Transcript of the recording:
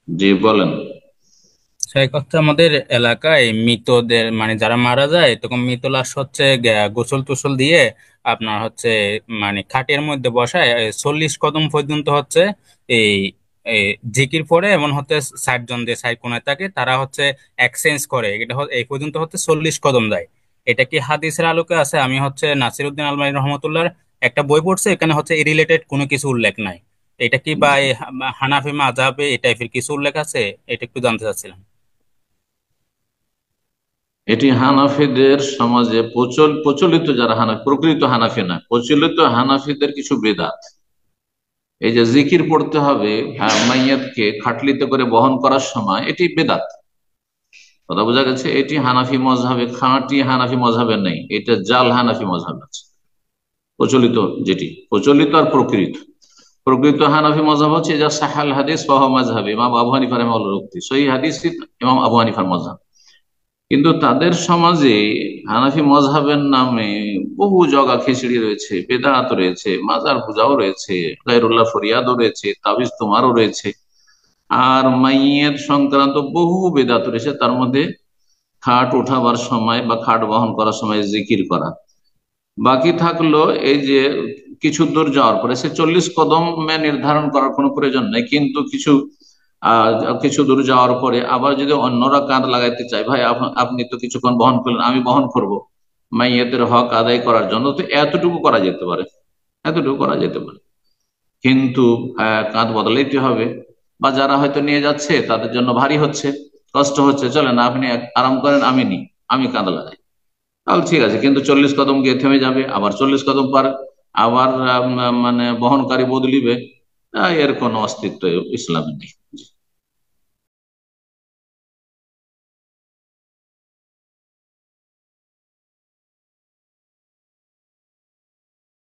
জি বলেন। সেই কথা, আমাদের এলাকায় মৃতদের মানে যারা মারা যায় তখন মৃত লাশ হচ্ছে গোসল টোসল দিয়ে আপনার হচ্ছে মানে খাটের মধ্যে বসায় 40 কদম পর্যন্ত হচ্ছে এই এই জিকির পরে এমন হচ্ছে 60 জন যে সাইড কোনায় থাকে তারা হচ্ছে এক্সচেঞ্জ করে, এটা এই পর্যন্ত হচ্ছে 40 কদম দেয়। এটা কি হাদিসের আলোকে আছে? আমি হচ্ছে নাসিরউদ্দিন আলমাই রহমতুল্লাহর একটা বই পড়ছি, এখানে হচ্ছে এই রিলেটেড কোনো কিছু উল্লেখ নাই। এটা কি বা এই হানাফি মাযহাবে এই টাইপের কিছু উল্লেখ আছে? এটা একটু জানতে চাচ্ছিলাম। এটি হানাফিদের সমাজে প্রচলিত, যারা হানাফি, প্রকৃত হানাফি না, প্রচলিত হানাফিদের কিছু বেদাত। এই যে জিকির পড়তে হবে, হ্যাঁ, মাইয়াতকে খাটলিতে করে বহন করার সময়, এটি বেদাত। কথা বোঝা গেছে? এটি হানাফি মজহাবে, খাঁটি হানাফি মজহাবে নেই, এটা জাল হানাফি মজহাব আছে। প্রচলিত, যেটি প্রচলিত আর প্রকৃত, প্রকৃত হানাফি মজহাব হচ্ছে যা সাহাল হাদিস ফাহ মাজহাব, ইমাম আবু হানিফা রাহিমাহুল্লাহর উক্তি, সহিহ হাদিস ইমাম আবু হানিফার মজহাব। কিন্তু তাদের সমাজে হানাফি মজহাবের নামে বহু জগা খিচড়ি রয়েছে, বেদাত রয়েছে, মাজার পূজাও রয়েছে, গায়রুল্লাহ ফরিয়াদও রয়েছে, তাবিজ তোমারও রয়েছে, আর মাইয়ের সংক্রান্ত বহু বেদাত রয়েছে। তার মধ্যে খাট উঠাবার সময় বা খাট বহন করার সময় জিকির করা। বাকি থাকলো এই যে কিছু দূর যাওয়ার পরে সে 40 কদম নির্ধারণ করার কোনো প্রয়োজন নেই, কিন্তু আহ কিছু দূর যাওয়ার পরে আবার যদি অন্যরা কাঁধ লাগাইতে চায়, ভাই আপনি তো কিছুক্ষণ বহন করলেন, আমি বহন করব মাইয়াতের হক আদায় করার জন্য, তো এতটুকু করা যেতে পারে, এতটুকু করা যেতে পারে। কিন্তু কাঁধ বদলাইতে হবে, বা যারা হয়তো নিয়ে যাচ্ছে তাদের জন্য ভারী হচ্ছে, কষ্ট হচ্ছে, চলেন আপনি আরাম করেন, আমি নি, আমি কাঁধ লাগাই, তাহলে ঠিক আছে। কিন্তু 40 কদম গিয়ে থেমে যাবে, আবার 40 কদম পার আবার মানে বহনকারী বদলিবে, এর কোনো অস্তিত্ব ইসলামে নেই।